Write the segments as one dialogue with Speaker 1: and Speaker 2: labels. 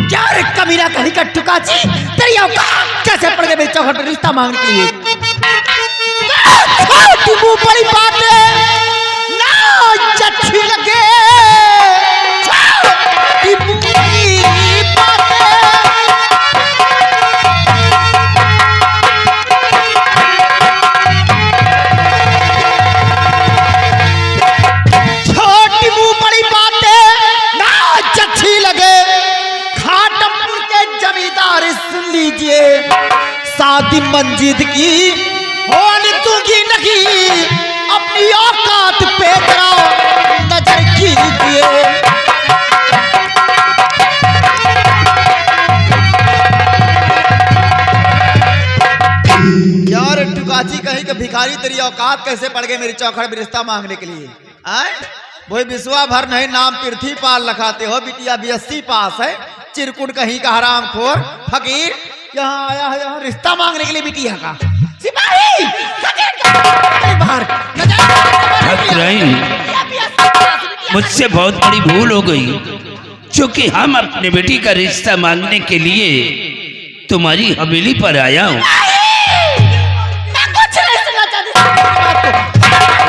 Speaker 1: क्या रे कमीना कहीं का टुकाची, तेरी औकात कैसे पड़ गई मेरी चौखट पर रिश्ता मांगने के लिए? छोटी मुंह बड़ी बात है ना, अच्छी लगे छोटी मुंह की बातें। छोटी मुंह बड़ी बातें ना अच्छी लगे, खाटमपुर के जमींदार सुन लीजिए, शादी मंजीद की होने दूंगी नहीं, अपनी औकात पे जरा नजर कीजिए। यार टुकाची कहीं के भिखारी, तेरी औकात कैसे पड़ गई मेरी चौखट में रिश्ता मांगने के लिए? आए वही विश्वा भर नहीं नाम पृथ्वी पाल लखाते हो, बिटिया BSc पास है, चिरकुट कहीं का हरामखोर फकीर यहाँ आया है यहाँ रिश्ता मांगने के लिए बिटिया का। सिपाही बाहर
Speaker 2: मुझसे बहुत बड़ी भूल हो गई, क्योंकि हम अपने बेटी का रिश्ता मांगने के लिए तुम्हारी हवेली पर आया हूँ।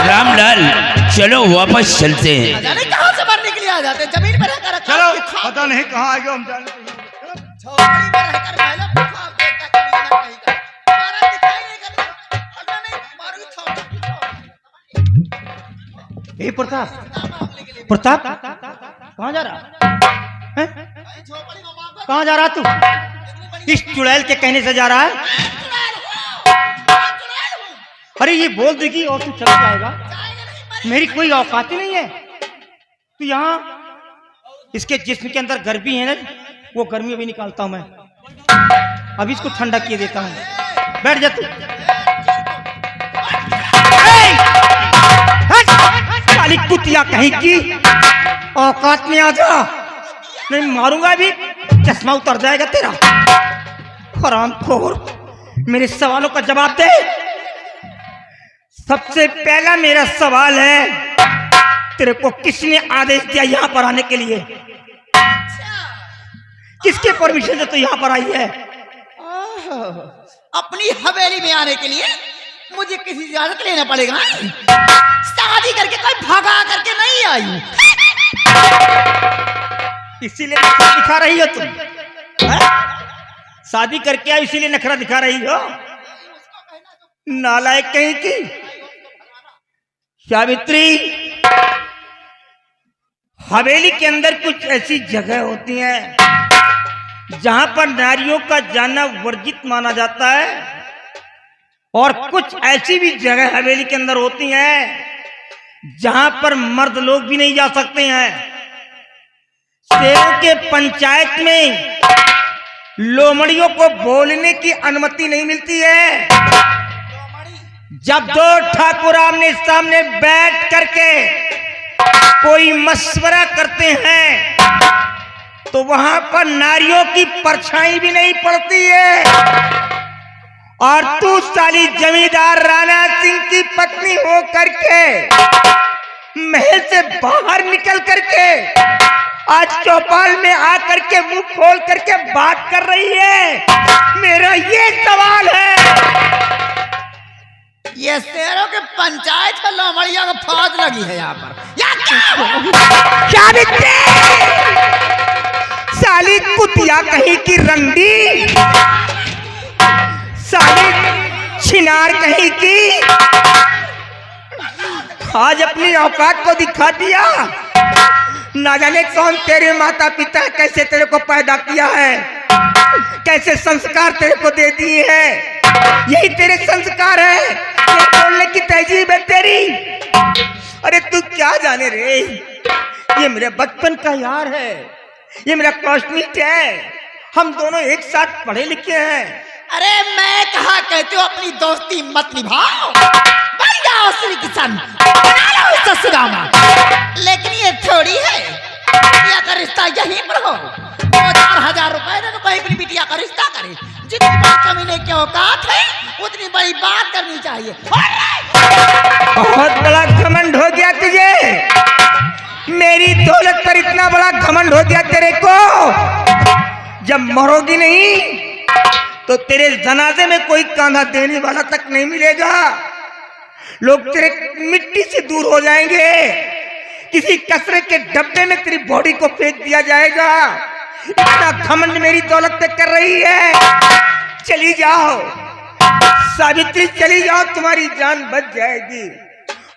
Speaker 2: रामलाल चलो वापस चलते हैं।
Speaker 1: कहाँ से मरने के लिए आ जाते हैं? जमीन पर रहकर
Speaker 3: चलो पता नहीं कहाँ आएगा हम जाने।
Speaker 1: प्रताप प्रताप कहाँ जा रहा है? कहाँ जा रहा तू? इस चुड़ैल के कहने से जा रहा है? अरे ये बोल देगी और तू चला जाएगा, मेरी कोई औकात ही नहीं है। तू यहाँ इसके जिस्म के अंदर गर्मी है ना, वो गर्मी अभी निकालता हूं मैं, अभी इसको ठंडा किए देता हूं। बैठ जा तू। काली कुतिया कहीं की, औकात में आ जा, नहीं मारूंगा अभी, चश्मा उतर जाएगा तेरा। हरामखोर, मेरे सवालों का जवाब दे। सबसे पहला मेरा सवाल है, तेरे को किसने आदेश दिया यहाँ पर आने के लिए? किसके परमिशन से तू यहाँ पर आई है? अपनी हवेली में आने के लिए मुझे किसी इजाजत लेना पड़ेगा? शादी करके कोई भगा करके नहीं आई, इसीलिए नखरा दिखा रही हो तुम। शादी करके आई इसीलिए नखरा दिखा रही हो, नालायक कहीं की। सावित्री, हवेली के अंदर कुछ ऐसी जगह होती हैं जहां पर नारियों का जाना वर्जित माना जाता है, और कुछ ऐसी भी जगह हवेली के अंदर होती हैं जहां पर मर्द लोग भी नहीं जा सकते हैं। शेरों के पंचायत में लोमड़ियों को बोलने की अनुमति नहीं मिलती है। जब दो ठाकुर आमने सामने बैठ करके कोई मशवरा करते हैं तो वहां पर नारियों की परछाई भी नहीं पड़ती है। और तू साली जमींदार राणा सिंह की पत्नी हो करके महल से बाहर निकल करके आज चौपाल में आकर के मुंह खोल करके बात कर रही है। मेरा ये सवाल है, ये शेरों के पंचायत का लोमड़िया का फौज लगी है यहाँ पर, क्या बिकते? साली कुतिया कहीं की रंडी, साली छिनार कहीं की, आज अपनी औकात को दिखा दिया। ना जाने कौन तेरे माता पिता कैसे तेरे को पैदा किया है, कैसे संस्कार तेरे को दे दिए हैं। यही तेरे संस्कार है, ये बोलने की तहजीब है तेरी। अरे तू क्या जाने रे, ये मेरे बचपन का यार है, ये मेरा क्लासमेट है, हम दोनों एक साथ पढ़े लिखे हैं। अरे मैं कहा कहते हो अपनी दोस्ती मत निभाओ, बन जाओ श्री किशन, बना लो उसका सुदामा। लेकिन ये थोड़ी है बिटिया का रिश्ता यहीं पर हो, 2000 रुपए दे तो कहीं भी बिटिया का रिश्ता करे। जितनी बड़ी कमीने की औकात है उतनी बड़ी बात करनी चाहिए। बहुत बड़ा घमंड हो गया तुझे, मेरी दौलत पर इतना बड़ा घमंड हो गया जब मरोगी नहीं तो तेरे जनाजे में कोई कांधा देने वाला तक नहीं मिलेगा। लोग तेरे मिट्टी से दूर हो जाएंगे, किसी कचरे के डब्बे में तेरी बॉडी को फेंक दिया जाएगा। इतना घमंड मेरी दौलत पे कर रही है। चली जाओ सावित्री, चली जाओ, तुम्हारी जान बच जाएगी।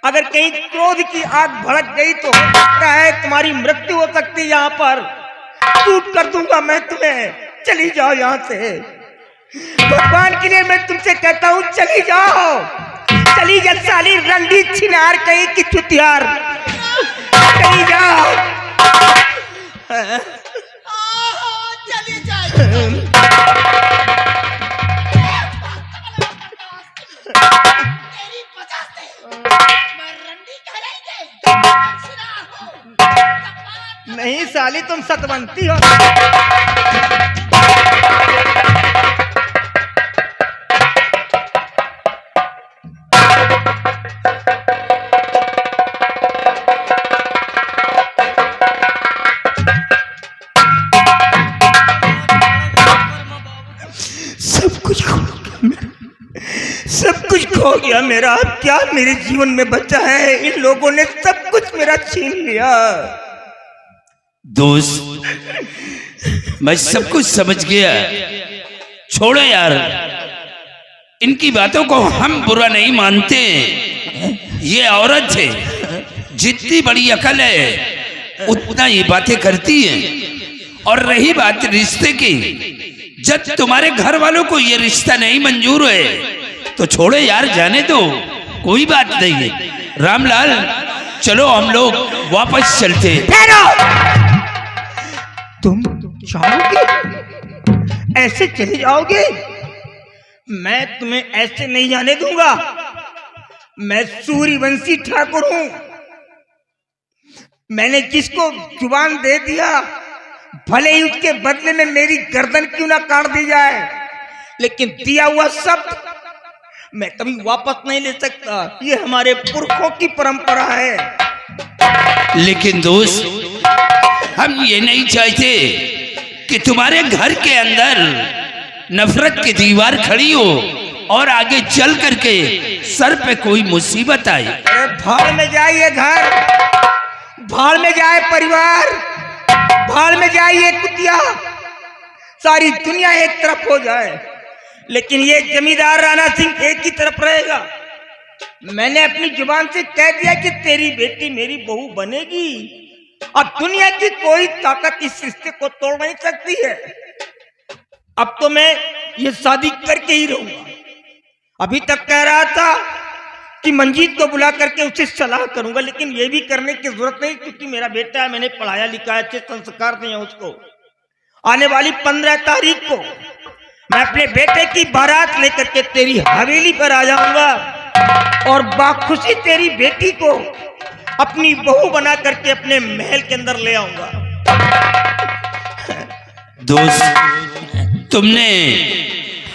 Speaker 1: अगर कहीं क्रोध की आग भड़क गई तो हो सकता है तुम्हारी मृत्यु हो सकती है। यहाँ पर शूट कर दूंगा मैं तुम्हें। चली जाओ यहाँ से, भगवान के लिए मैं तुमसे कहता हूँ चली जाओ। चली जा साली रंडी छिनार कहीं की चुतियार, चली जाओ।
Speaker 4: चली जाए तेरी वजह से मैं रंडी
Speaker 1: नहीं साली, तुम सतवंती हो। सब कुछ खो गया मेरा। अब क्या मेरे जीवन में बचा है? इन लोगों ने सब कुछ मेरा छीन लिया।
Speaker 2: दोस्त, मैं सब कुछ समझ गया। छोड़ो यार, इनकी बातों को हम बुरा नहीं मानते। ये औरत है, जितनी बड़ी अकल है उतना ये बातें करती है। और रही बात रिश्ते की, जब तुम्हारे घर वालों को ये रिश्ता नहीं मंजूर है तो छोड़ो यार, जाने दो, कोई बात नहीं है। रामलाल, चलो हम लोग वापस चलते।
Speaker 1: तुम जाओगे? ऐसे चले जाओगे? मैं तुम्हें ऐसे नहीं जाने दूंगा। मैं सूर्यवंशी ठाकुर हूं। मैंने जिसको जुबान दे दिया, भले ही उसके बदले में मेरी गर्दन क्यों ना काट दी जाए, लेकिन दिया हुआ शब्द मैं कभी वापस नहीं ले सकता। ये हमारे पुरखों की परंपरा है।
Speaker 2: लेकिन दोस्त, हम ये नहीं चाहते कि तुम्हारे घर के अंदर नफरत की दीवार खड़ी हो और आगे चल करके सर पे कोई मुसीबत आए।
Speaker 1: अरे भाड़ में जाए ये घर, भाड़ में जाए परिवार, भाड़ में जाए ये कुतिया, सारी दुनिया एक तरफ हो जाए, लेकिन ये जमींदार राणा सिंह एक ही तरफ रहेगा। मैंने अपनी जुबान से कह दिया कि तेरी बेटी मेरी बहू बनेगी। अब दुनिया की कोई ताकत इस रिश्ते को तोड़ नहीं सकती है। अब तो मैं ये शादी करके ही रहूंगा। अभी तक कह रहा था कि मंजीत को बुला करके उससे सलाह करूंगा, लेकिन ये भी करने की जरूरत नहीं, क्योंकि मेरा बेटा है, मैंने पढ़ाया लिखा है, अच्छे संस्कार दिए उसको। आने वाली 15 तारीख को मैं अपने बेटे की बारात लेकर के तेरी हवेली पर आ जाऊंगा और बाखुशी तेरी बेटी को अपनी बहू बना करके अपने महल के अंदर ले आऊंगा।
Speaker 2: दोस्त, तुमने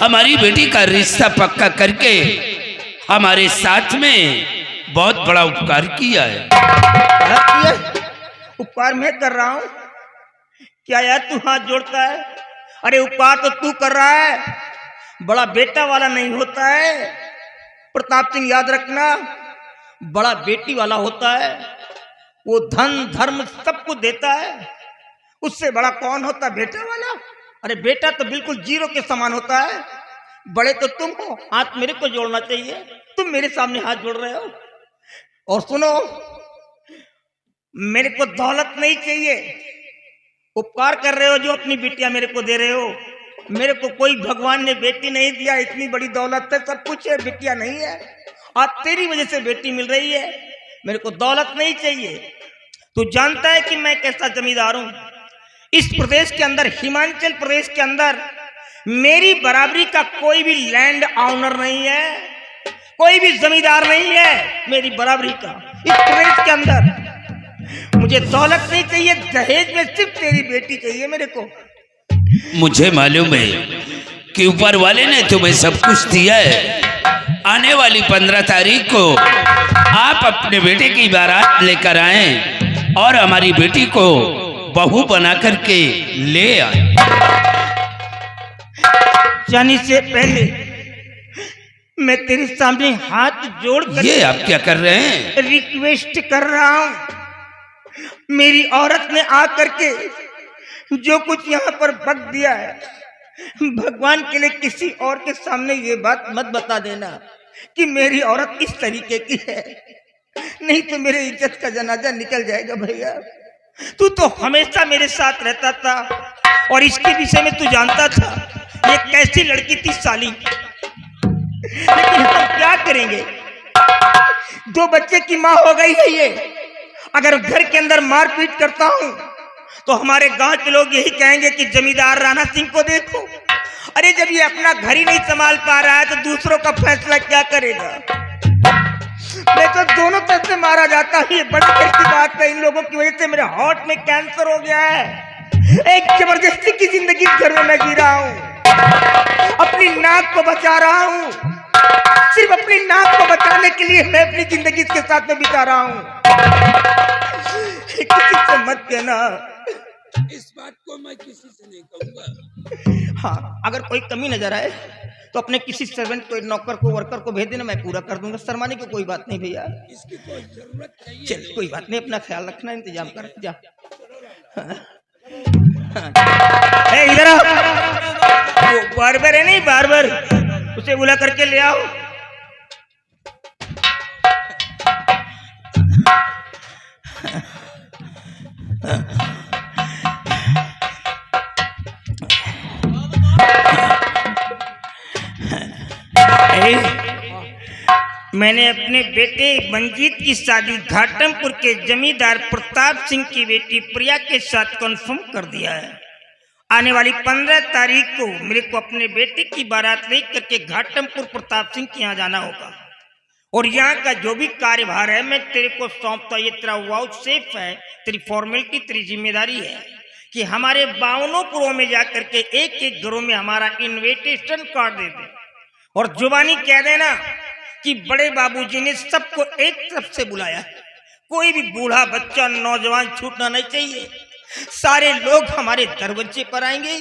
Speaker 2: हमारी बेटी का रिश्ता पक्का करके हमारे साथ में बहुत बड़ा उपकार किया है।
Speaker 1: उपकार मैं कर रहा हूं क्या यार? तू हाथ जोड़ता है? अरे उपकार तो तू कर रहा है, बड़ा बेटा वाला नहीं होता है। प्रताप सिंह, याद रखना, बड़ा बेटी वाला होता है। वो धन धर्म सब कुछ देता है, उससे बड़ा कौन होता है? बेटा वाला। अरे बेटा तो बिल्कुल जीरो के समान होता है। बड़े तो तुम हो, हाथ मेरे को जोड़ना चाहिए। तुम मेरे सामने हाथ जोड़ रहे हो। और सुनो, मेरे को दौलत नहीं चाहिए। उपकार कर रहे हो जो अपनी बेटियां मेरे को दे रहे हो। मेरे को कोई भगवान ने बेटी नहीं दिया, इतनी बड़ी दौलत है, सब कुछ है, बेटियां नहीं है। आज तेरी वजह से बेटी मिल रही है। मेरे को दौलत नहीं चाहिए। तू जानता है कि मैं कैसा जमींदार हूं। इस प्रदेश के अंदर, हिमाचल प्रदेश के अंदर, मेरी बराबरी का कोई भी लैंड ऑनर नहीं है, कोई भी जमींदार नहीं है मेरी बराबरी का इस प्रदेश के अंदर। मुझे दौलत नहीं चाहिए, दहेज में सिर्फ तेरी बेटी चाहिए मेरे को।
Speaker 2: मुझे मालूम है कि ऊपर वाले ने तुम्हें सब कुछ दिया है। आने वाली 15 तारीख को आप अपने बेटे की बारात लेकर आएं और हमारी बेटी को बहू बना करके ले आए।
Speaker 1: जाने से पहले मैं तेरे सामने हाथ जोड़ कर
Speaker 2: ये आप क्या कर रहे हैं?
Speaker 1: रिक्वेस्ट कर रहा हूं। मेरी औरत ने आकर के जो कुछ यहाँ पर बक दिया है, भगवान के लिए किसी और के सामने ये बात मत बता देना कि मेरी औरत इस तरीके की है, नहीं तो मेरे इज्जत का जनाजा निकल जाएगा। भैया तू तो हमेशा मेरे साथ रहता था और इसके विषय में तू जानता था ये कैसी लड़की थी साली, लेकिन हम क्या करेंगे? 2 बच्चे की माँ हो गई है ये। अगर घर के अंदर मारपीट करता हूं तो हमारे गांव के लोग यही कहेंगे कि जमींदार राणा सिंह को देखो। अरे जब ये अपना घर ही नहीं संभाल पा रहा है तो दूसरों का फैसला क्या करेगा? मैं तो दोनों तरफ से मारा जाता हूं। ये बड़ी दुख की बात है, इन लोगों की वजह से मेरे हार्ट में कैंसर हो गया है। एक जबरदस्ती की जिंदगी घर में मैं जी रहा हूं, अपनी नाक को बचा रहा हूं। सिर्फ अपनी नाक को बचाने के लिए मैं अपनी जिंदगी इसके साथ में बिता रहा हूं। किसी से मत कहना,
Speaker 2: इस बात को मैं किसी से नहीं कहूंगा।
Speaker 1: हाँ, अगर कोई कमी नजर आए तो अपने किसी सर्वेंट को, नौकर को, वर्कर को भेज देना, मैं पूरा कर दूंगा। शर्माने की कोई बात नहीं भैया,
Speaker 2: इसकी कोई जरूरत नहीं है।
Speaker 1: चल कोई बात नहीं, अपना ख्याल रखना, इंतजाम कर जा। ए, इधर आओ। वो बार्बर है नहीं, बार्बर, उसे बुला करके ले आओ। मैंने अपने बेटे मंजीत की शादी घाटमपुर के जमींदार प्रताप सिंह की बेटी प्रिया के साथ कन्फर्म कर दिया है। आने वाली 15 तारीख को मेरे को अपने बेटे की बारात लेकर के घाटमपुर प्रताप सिंह के यहाँ जाना होगा और यहाँ का जो भी कार्यभार है मैं तेरे को सौंपता। ये तेरा वाउच सेफ है, तेरी फॉर्मेलिटी, तेरी जिम्मेदारी है कि हमारे 52 पुरों में जाकर के एक घरों में हमारा इन्विटेशन कार्ड दे दे और जुबानी कह देना कि बड़े बाबूजी ने सबको एक तरफ से बुलाया है। कोई भी बूढ़ा, बच्चा, नौजवान छूटना नहीं चाहिए। सारे लोग हमारे दरवाजे पर आएंगे,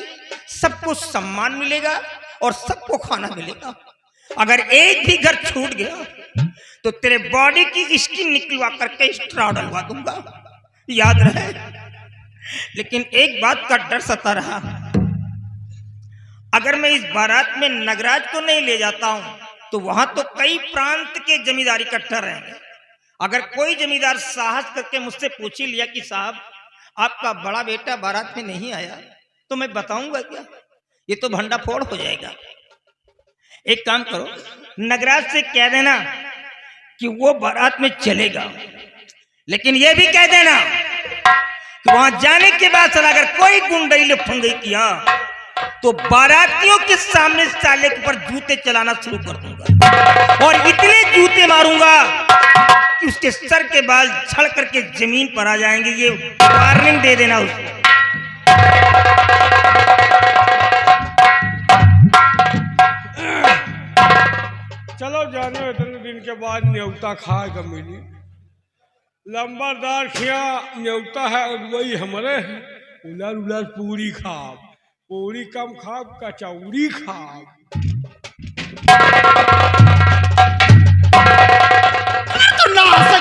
Speaker 1: सबको सम्मान मिलेगा और सबको खाना मिलेगा। अगर एक भी घर छूट गया तो तेरे बॉडी की स्किन निकलवा करके स्ट्रॉ डलवा दूंगा, याद रहे। लेकिन एक बात का डर सता रहा, अगर मैं इस बारात में नगराज को नहीं ले जाता हूं तो वहां तो कई प्रांत के जमींदार इकट्ठा रहेंगे। अगर कोई जमींदार साहस करके मुझसे पूछ ही लिया कि साहब आपका बड़ा बेटा बारात में नहीं आया, तो मैं बताऊंगा क्या? ये तो भंडा फोड़ हो जाएगा। एक काम करो, नगराज से कह देना कि वो बारात में चलेगा, लेकिन ये भी कह देना कि वहां जाने के बाद अगर कोई गुंडई लफंगई किया तो बारातियों के सामने साले के ऊपर जूते चलाना शुरू कर दूंगा और इतने जूते मारूंगा कि उसके सर के बाल झड़ करके जमीन पर आ जाएंगे। ये वार्निंग दे देना उसको।
Speaker 3: चलो जाने इतने दिन के बाद न्योता खाए का मिली। लंबादार खिया न्योता है और वही हमारे उलर उलर पूरी खाब, पूरी कम खाब, कचौरी खाब।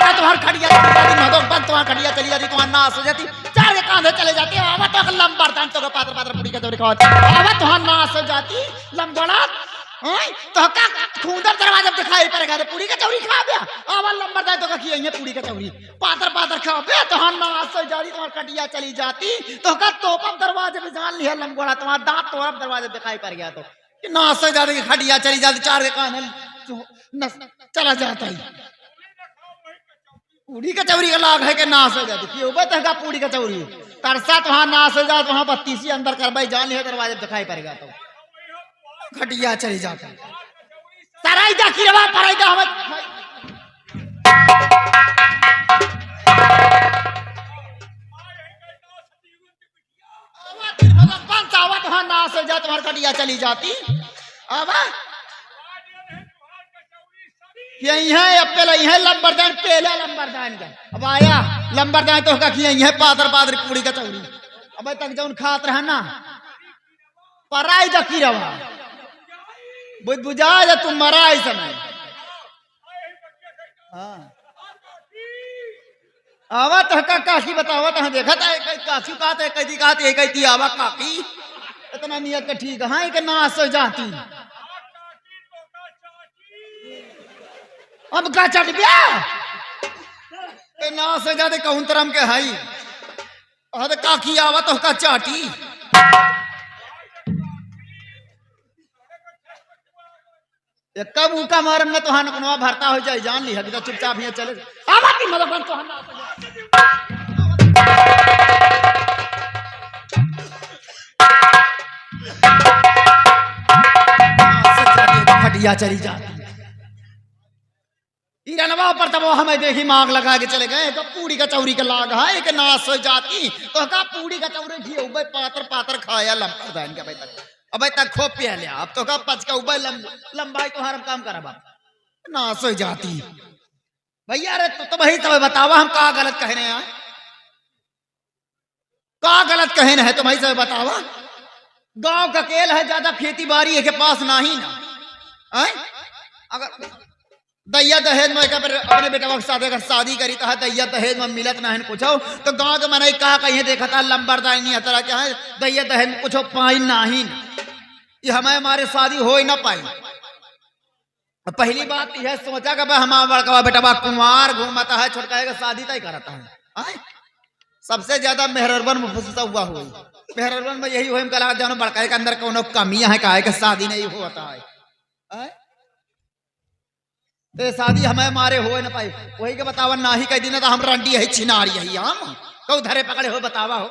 Speaker 4: तुम्हार खड़िया चली जाती, मधो बंद तुम्हार खड़िया चली जाती, तुम्हार नाश हो जाती, चार के कांधे चले जाते, आवा तो लंबर दान तो पात्र पात्र पूरी कचौरी खाती, आवा तुम्हार नाश हो जाती, लंबड़ा तो का खूंदर दरवाजा दिखाई पड़ेगा तो पूरी कचौरी खा गया, आवा लंबर दान तो का खिया ये पूरी कचौरी पात्र पात्र खाओ बे, तुम्हार नाश हो जाती, तुम्हार खड़िया चली जाती, तो का तोपम दरवाजे पे जान लिया लंबड़ा, तुम्हार दांत तोड़ब दरवाजे दिखाई पड़ गया तो नाश हो जाती, खड़िया चली जाती, चार के कांधे चला जाता ही। पूरी कचौरी का लाभ है कि नाश हो जाती, क्यों बता पूरी कचौरी तरसा तो नाश हो जाए, वहां 32 अंदर कर भाई जान लिया दरवाजे दिखाई पड़ेगा तो खटिया चली जाता सराई जा की रवा पराई जा हम पंचावत वहां नाश हो जाए, तुम्हारी खटिया चली जाती। अब यही है अब पहले यही लंबरदान, पहले लंबरदान का अब आया लंबरदान तो का यही है पादर पादर पूरी कचौरी अब तक जौन खात रहा ना पराई जा की रवा बुझ बुझा या तुम मरा इस समय। हाँ आवा तो काकी बतावा तो देखा था काकी कहते कदी कहते कहती आवा काकी इतना नियत का ठीक है कि ना सो जाती अब का चढ़ गया ना सो जाते कहूं तरम के हाई अरे काकी आवा तो का चाटी कब उका मारम ना तो हान कनवा भरता हो जाए जान ली हकी तो चुपचाप यहाँ चले आवा की मदद बन तो हान खटिया चली जाती रनवा पर तब हमें देखी मांग लगा के चले गए तो पूरी का चौरी का लाग है कि नाश हो जाती तो का पूरी का चौरे घी उबे पातर पातर खाया लंबा दान के भाई तक अब तक खो पिया लिया अब तो का पच का उबे लंबाई तो हरम काम करा बाप नाश हो जाती भैया अरे तो भाई तब बतावा हम का गलत कह रहे हैं का गलत कहे है तो भाई सब बतावा गांव का केल है ज्यादा खेती बाड़ी है के पास ना ही ना अगर दैया दहेज में अपने बेटा के साथ अगर शादी करी तो दैया दहेज में मिलत ना है कुछ तो गांव के मनाई कहा कहीं देखा था लंबरदार नहीं तरह क्या है दैया दहेज में कुछ पाई ना ही ये हमारे शादी हो ही ना पाई। पहली बात यह सोचा कि हमारा बड़का बेटा कुमार घूमता है छोटका का शादी तय करता है सबसे ज्यादा मेहरबन में फंसा हुआ हो मेहरबन में यही हो कला जानो बड़का के अंदर कोनो कमियां है काहे कि शादी नहीं होता है तो शादी हमें मारे हो ना पाई वही के बतावा ना ही कह दिन तो हम रंडी है छिनारी है हम कौ धरे पकड़े हो बतावा हो